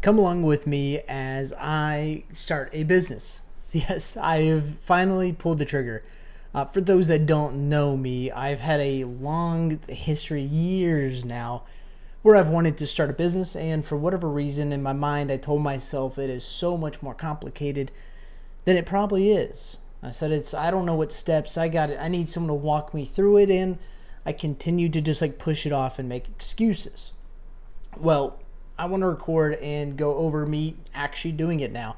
come along with me as I start a business. Yes, I have finally pulled the trigger. For those that don't know me, I've had a long history, years now, where I've wanted to start a business, and for whatever reason in my mind, I told myself it is so much more complicated than it probably is. I said I don't know what steps I got. I need someone to walk me through it, and I continued to just push it off and make excuses. Well, I want to record and go over me actually doing it now.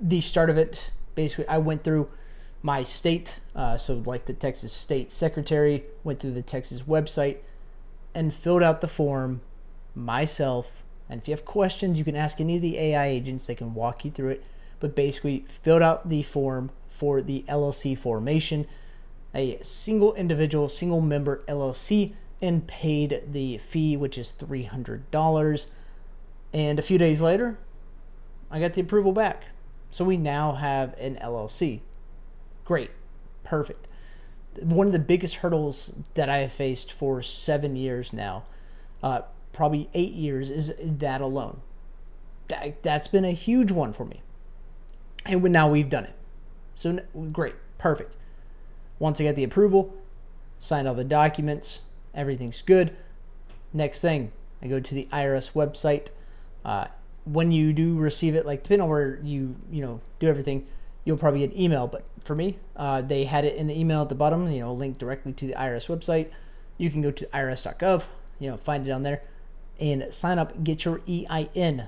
The start of it, basically, I went through my state, so like the Texas State Secretary, went through the Texas website and filled out the form myself. And if you have questions, you can ask any of the AI agents. They can walk you through it. But basically, filled out the form for the LLC formation, a single individual, single member LLC, and paid the fee, which is $300. And a few days later, I got the approval back. So we now have an LLC. Great. Perfect. One of the biggest hurdles that I have faced for 7 years now, probably 8 years, is that alone. That's been a huge one for me. And now we've done it. So great. Perfect. Once I got the approval, signed all the documents, everything's good. Next thing, I go to the IRS website. When you do receive it, depending on where you do everything, you'll probably get an email. But for me, they had it in the email at the bottom, link directly to the IRS website. You can go to irs.gov, find it on there, and sign up, get your EIN.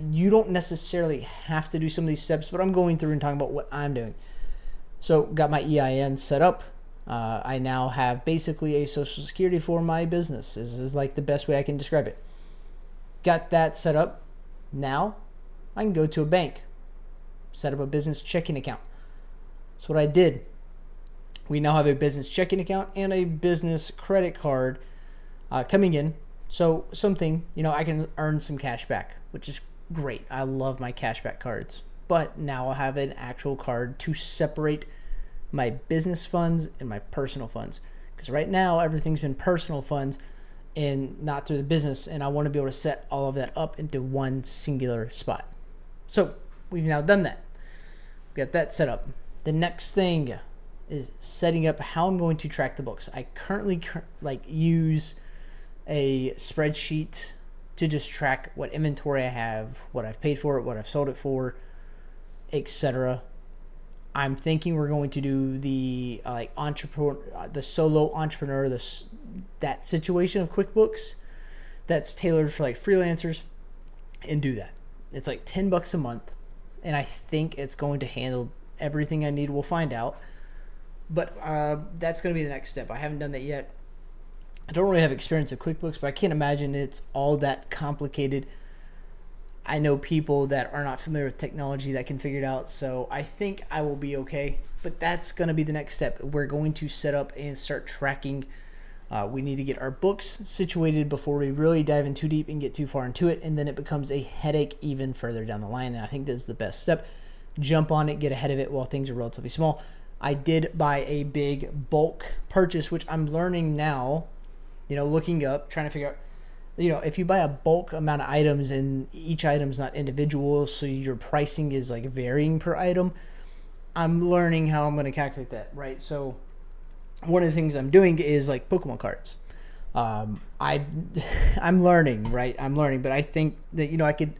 You don't necessarily have to do some of these steps, but I'm going through and talking about what I'm doing. So got my EIN set up. I now have basically a social security for my business. This is the best way I can describe it. Got that set up. Now I can go to a bank, set up a business checking account. That's what I did. We now have a business checking account and a business credit card coming in. So something, I can earn some cash back, which is great. I love my cashback cards. But now I have an actual card to separate my business funds and my personal funds. Because right now, everything's been personal funds and not through the business. And I want to be able to set all of that up into one singular spot. So we've now done that. Got that set up. The next thing is setting up how I'm going to track the books. I currently use a spreadsheet to just track what inventory I have, what I've paid for it, what I've sold it for, etc. I'm thinking we're going to do the entrepreneur, the solo entrepreneur, that situation of QuickBooks that's tailored for freelancers, and do that. It's $10 a month, and I think it's going to handle everything I need. We'll find out, but that's going to be the next step. I haven't done that yet. I don't really have experience with QuickBooks, but I can't imagine it's all that complicated. I know people that are not familiar with technology that can figure it out, so I think I will be okay. But that's going to be the next step. We're going to set up and start tracking. We need to get our books situated before we really dive in too deep and get too far into it, and then it becomes a headache even further down the line. And I think this is the best step. Jump on it, get ahead of it while things are relatively small. I did buy a big bulk purchase, which I'm learning now, looking up, trying to figure out, if you buy a bulk amount of items and each item's not individual, so your pricing is varying per item, I'm learning how I'm going to calculate that, right? So one of the things I'm doing is Pokemon cards. I'm learning, right? I'm learning, but I think that,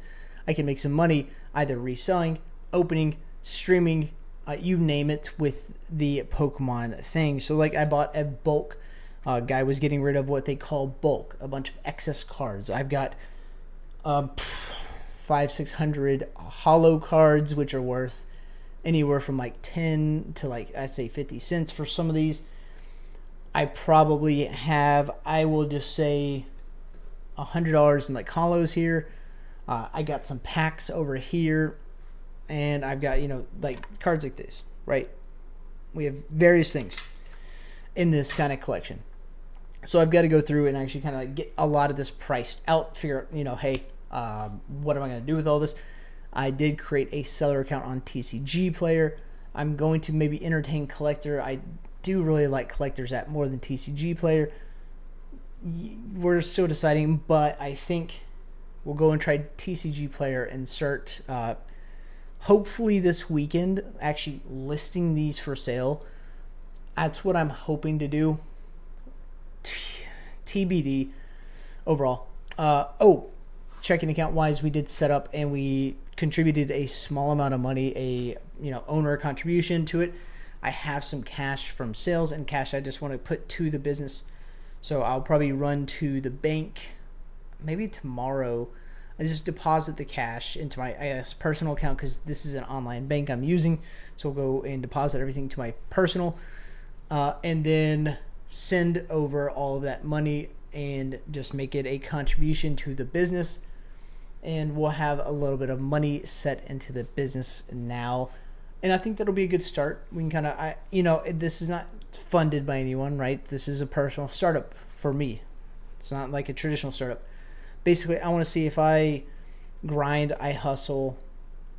I can make some money either reselling, opening, streaming, you name it, with the Pokemon thing. So I bought a bulk. Guy was getting rid of what they call bulk, a bunch of excess cards. I've got 500-600 holo cards, which are worth anywhere from 10 to I'd say 50 cents for some of these. I probably have, I will just say $100 in holos here. I got some packs over here, and I've got cards like this, right? We have various things in this kind of collection. So I've got to go through and actually kind of get a lot of this priced out, figure out, hey, what am I going to do with all this? I did create a seller account on TCG Player. I'm going to maybe entertain Collector. I do really like Collector's app more than TCG Player. We're still deciding, but I think we'll go and try TCG Player and start hopefully this weekend actually listing these for sale. That's what I'm hoping to do. TBD overall. Checking account wise, we did set up and we contributed a small amount of money, owner contribution to it. I have some cash from sales and cash I just want to put to the business. So I'll probably run to the bank maybe tomorrow. I just deposit the cash into my personal account because this is an online bank I'm using. So we'll go and deposit everything to my personal and then send over all of that money and just make it a contribution to the business. And we'll have a little bit of money set into the business now. And I think that'll be a good start. We can kind of, this is not funded by anyone, right? This is a personal startup for me. It's not like a traditional startup. Basically, I want to see if I grind, I hustle,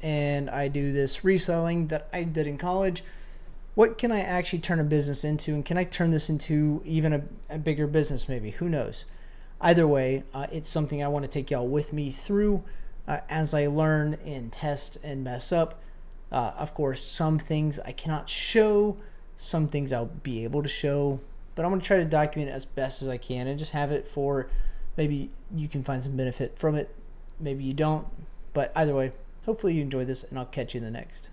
and I do this reselling that I did in college. What can I actually turn a business into? And can I turn this into even a bigger business maybe? Who knows? Either way, it's something I want to take y'all with me through as I learn and test and mess up. Of course, some things I cannot show, some things I'll be able to show, but I'm going to try to document it as best as I can and just have it for maybe you can find some benefit from it. Maybe you don't, but either way, hopefully you enjoy this and I'll catch you in the next.